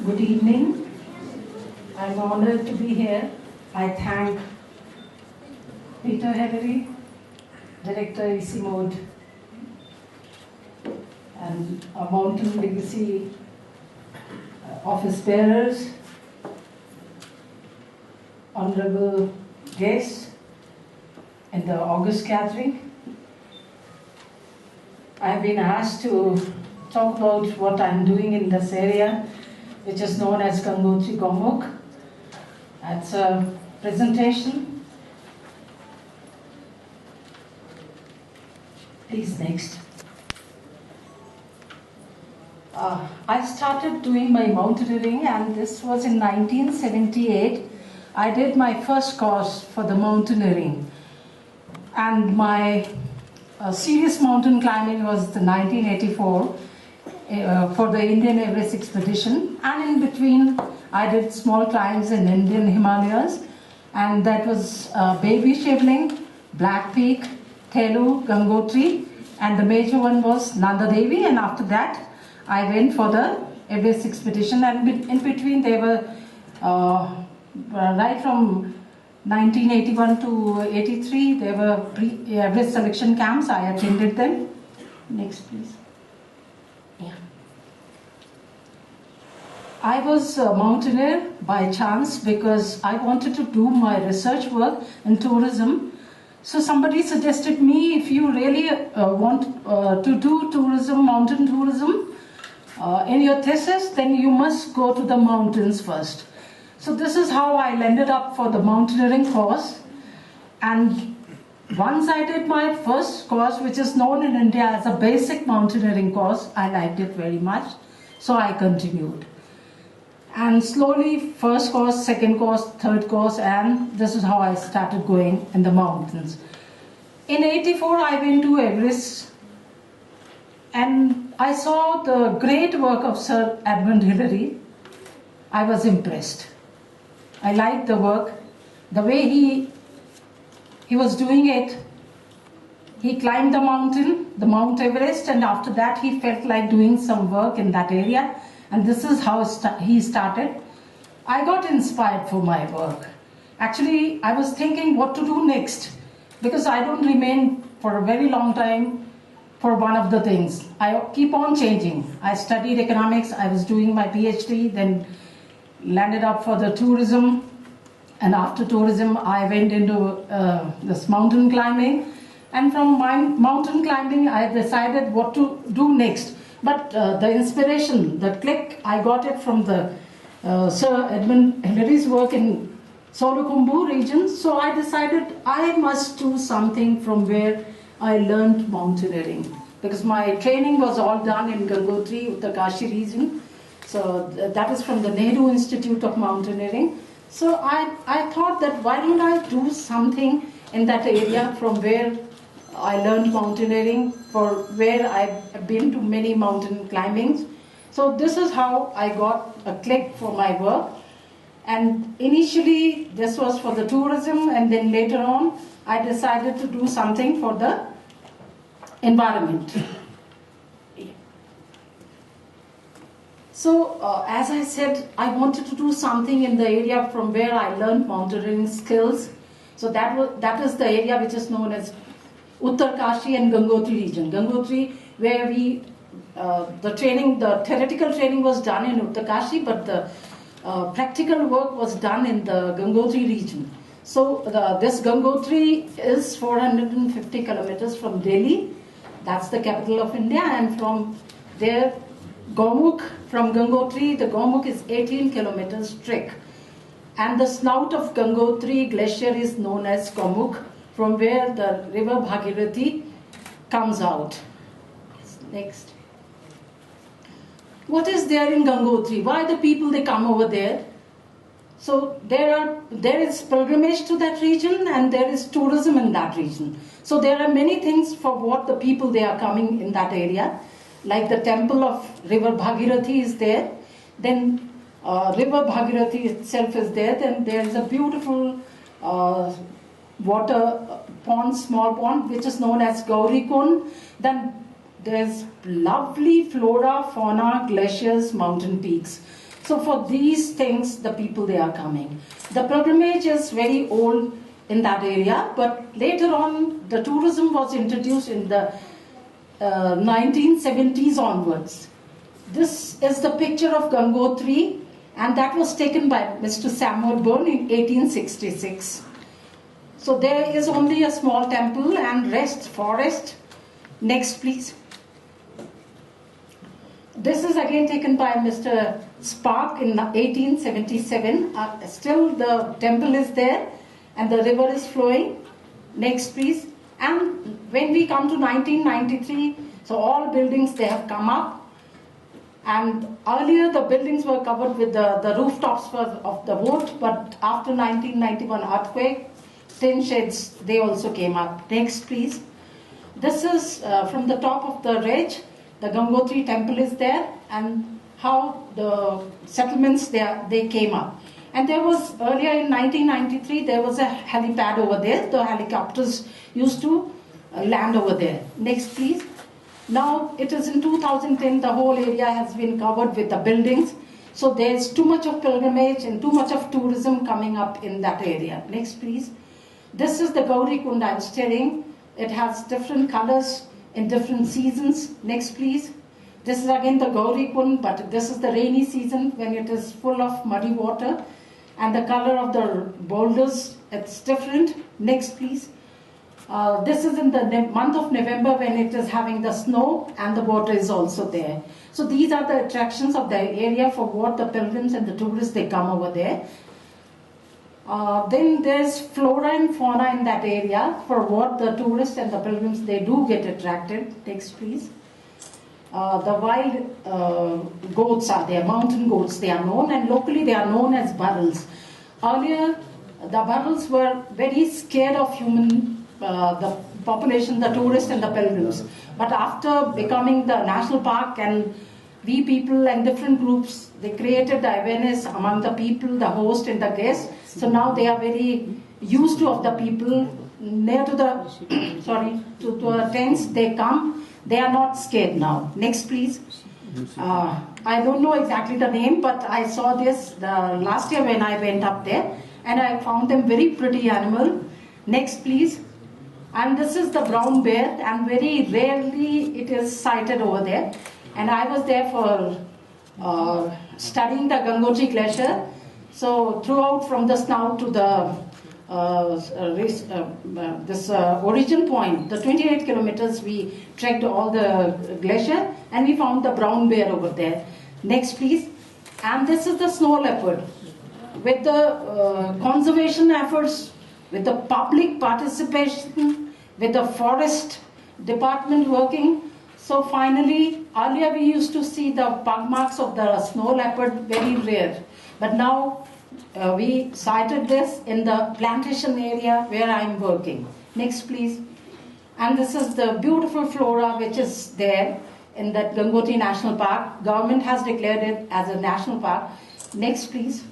Good evening. I'm honored to be here. I thank Peter Hillary, Director EC Mode, and our Mountain Legacy office bearers, honorable guests in the August gathering. I have been asked to talk about what I'm doing in this area, which is known as Gangotri Gomuk. It's a presentation. Please, next. I started doing my mountaineering, and this was in 1978. I did my first course for the mountaineering, and my serious mountain climbing was the 1984 for the Indian Everest expedition, and in between I did small climbs in Indian Himalayas, and that was Baby Shivling, Black Peak, Thelu, Gangotri, and the major one was Nanda Devi, and after that I went for the Everest expedition, and in between they were right from 1981 to 83 there were Everest selection camps. I attended them. Next, please. Yeah. I was a mountaineer by chance because I wanted to do my research work in tourism. So somebody suggested me, if you really want to do tourism, mountain tourism, in your thesis, then you must go to the mountains first. So this is how I landed up for the mountaineering course. And once I did my first course, which is known in India as a basic mountaineering course, I liked it very much, so I continued. And slowly, first course, second course, third course, and this is how I started going in the mountains. In 84, I went to Everest, and I saw the great work of Sir Edmund Hillary. I was impressed. I liked the work, the way he was doing it. He climbed the mountain, the Mount Everest, and after that he felt like doing some work in that area. And this is how he started. I got inspired for my work. Actually, I was thinking what to do next, because I don't remain for a very long time for one of the things. I keep on changing. I studied economics, I was doing my PhD, then landed up for the tourism. And after tourism, I went into this mountain climbing. And from my mountain climbing, I decided what to do next. But the inspiration, the click, I got it from the Sir Edmund Hillary's work in Solukhumbu region. So I decided I must do something from where I learned mountaineering. Because my training was all done in Gangotri, Uttarkashi region. So that is from the Nehru Institute of Mountaineering. So I thought that why don't I do something in that area from where I learned mountaineering, for where I've been to many mountain climbings. So this is how I got a click for my work. And initially this was for the tourism, and then later on I decided to do something for the environment. So as I said, I wanted to do something in the area from where I learned mountaineering skills. So that is the area which is known as Uttarkashi and Gangotri region. Gangotri, where the theoretical training was done in Uttarkashi, but the practical work was done in the Gangotri region. So this Gangotri is 450 kilometers from Delhi. That's the capital of India, and from there, Gomukh, from Gangotri, the Gomukh is 18 kilometers trek. And the snout of Gangotri glacier is known as Gomukh, from where the river Bhagirathi comes out. Next. What is there in Gangotri? Why the people they come over there? So there is pilgrimage to that region, and there is tourism in that region. So there are many things for what the people they are coming in that area. Like the temple of river Bhagirathi is there. Then river Bhagirathi itself is there. Then there is a beautiful water pond, small pond, which is known as Gaurikund. Then there's lovely flora, fauna, glaciers, mountain peaks. So for these things, the people they are coming. The pilgrimage is very old in that area, but later on, the tourism was introduced in the 1970s onwards. This is the picture of Gangotri, and that was taken by Mr. Samuel Byrne in 1866. So there is only a small temple and rest forest. Next, please. This is again taken by Mr. Spark in 1877. Still the temple is there and the river is flowing. Next, please. And when we come to 1993, so all buildings, they have come up. And earlier the buildings were covered with the rooftops of the wood, but after 1991 earthquake, tin sheds, they also came up. Next, please. This is from the top of the ridge. The Gangotri temple is there, and how the settlements they came up. And there was, earlier in 1993, there was a helipad over there. The helicopters used to land over there. Next, please. Now, it is in 2010, the whole area has been covered with the buildings. So there's too much of pilgrimage and too much of tourism coming up in that area. Next, please. This is the Gaurikund I'm staring. It has different colors in different seasons. Next, please. This is again the Gaurikund, but this is the rainy season when it is full of muddy water. And the color of the boulders, it's different. Next, please. This is in the month of November when it is having the snow and the water is also there. So these are the attractions of the area for what the pilgrims and the tourists, they come over there. Then there's flora and fauna in that area for what the tourists and the pilgrims, they do get attracted. Next, please. The wild goats are there, mountain goats they are known, and locally they are known as burrels. Earlier, the burrels were very scared of the population, the tourists and the pilgrims. But after becoming the national park, and we people and different groups, they created the awareness among the people, the host and the guests. So now they are very used to of the people near to the, to the tents they come. They are not scared now. Next, please. I don't know exactly the name, but I saw this last year when I went up there, and I found them very pretty animal. Next, please. And this is the brown bear, and very rarely it is sighted over there. And I was there for studying the Gangotri glacier. So throughout from the snout to the origin point, the 28 kilometers, we trekked all the glacier, and we found the brown bear over there. Next, please. And this is the snow leopard. With the conservation efforts, with the public participation, with the forest department working, so finally, earlier we used to see the pug marks of the snow leopard, very rare. But now we sighted this in the plantation area where I'm working. Next, please. And this is the beautiful flora which is there in that Gangotri National Park. Government has declared it as a national park. Next, please.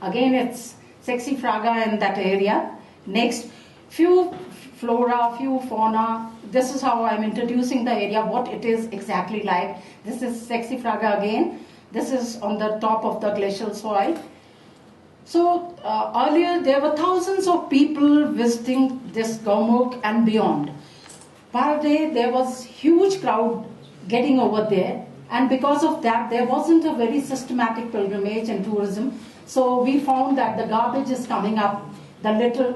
Again, it's sexy fraga in that area. Next, few flora, few fauna. This is how I'm introducing the area, what it is exactly like. This is sexy fraga again. This is on the top of the glacial soil. So earlier there were thousands of people visiting this Gaumukh and beyond. Per day there was huge crowd getting over there, and because of that there wasn't a very systematic pilgrimage and tourism. So we found that the garbage is coming up, the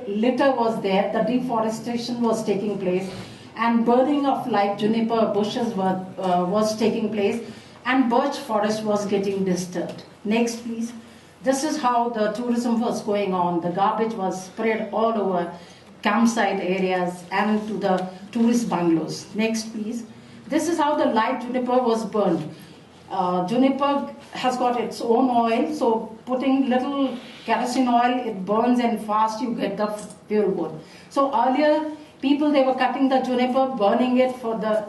litter was there, the deforestation was taking place, and burning of like juniper bushes was taking place, and birch forest was getting disturbed. Next please. This is how the tourism was going on. The garbage was spread all over campsite areas and to the tourist bungalows. Next please. This is how the light juniper was burned. Juniper has got its own oil, so putting little kerosene oil, it burns and fast you get the pure wood. So earlier, people, they were cutting the juniper, burning it for the,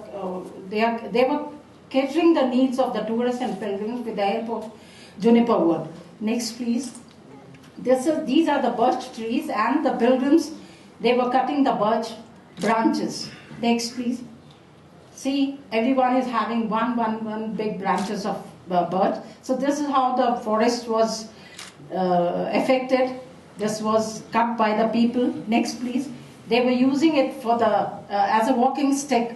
they were catering the needs of the tourists and pilgrims with the help of juniper wood. Next please. These are the birch trees, and the pilgrims, they were cutting the birch branches. Next please. See, everyone is having one big branches of birch. So this is how the forest was affected. This was cut by the people. Next please. They were using it for the as a walking stick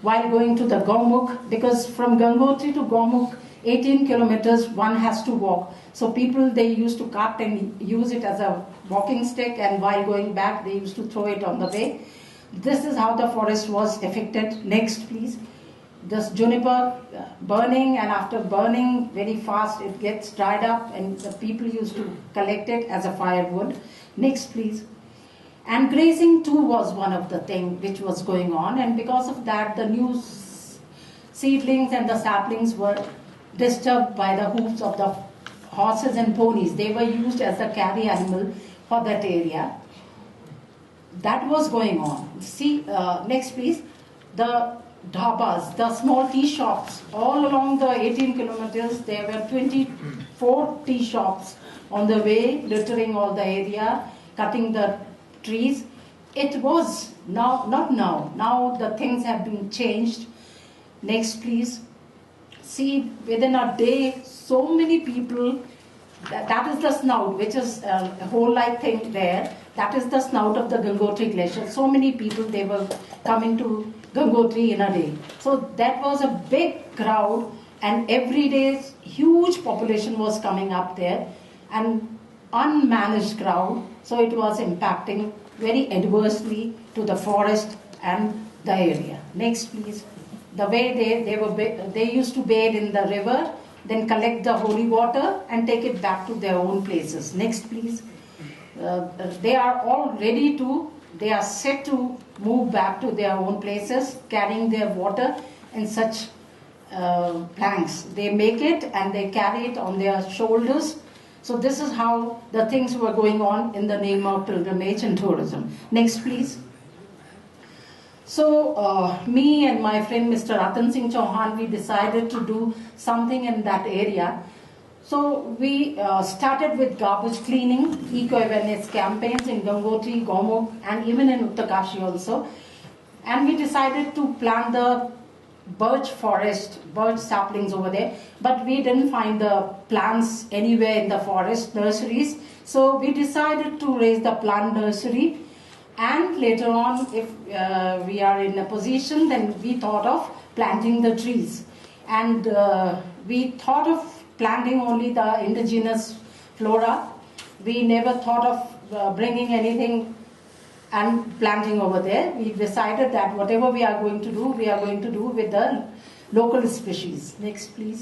while going to the Gaumukh, because from Gangotri to Gaumukh, 18 kilometers one has to walk. So people, they used to cut and use it as a walking stick, and while going back they used to throw it on the way. This is how the forest was affected. Next please. This juniper burning, and after burning very fast it gets dried up, and the people used to collect it as a firewood. Next please. And grazing too was one of the things which was going on, and because of that the new seedlings and the saplings were disturbed by the hoofs of the horses and ponies. They were used as a carry animal for that area. That was going on. See, next please. The dhabas, the small tea shops, all along the 18 kilometers, there were 24 tea shops on the way, littering all the area, cutting the trees. It was not now the things have been changed. Next please. See, within a day, so many people, that is the snout, which is a hole-like thing there. That is the snout of the Gangotri glacier. So many people, they were coming to Gangotri in a day. So that was a big crowd, and every day huge population was coming up there, and unmanaged crowd. So it was impacting very adversely to the forest and the area. Next please. The way they used to bathe in the river, then collect the holy water and take it back to their own places. Next please. They are all ready to, they are set to move back to their own places, carrying their water in such planks. They make it and they carry it on their shoulders. So this is how the things were going on in the name of pilgrimage and tourism. Next please. So me and my friend Mr. Ratan Singh Chauhan, we decided to do something in that area. So we started with garbage cleaning, eco-awareness campaigns in Gangotri, Gaumukh, and even in Uttarkashi also. And we decided to plant the birch forest, birch saplings over there. But we didn't find the plants anywhere in the forest nurseries. So we decided to raise the plant nursery. And later on, if we are in a position, then we thought of planting the trees. And we thought of planting only the indigenous flora. We never thought of bringing anything and planting over there. We decided that whatever we are going to do with the local species. Next, please.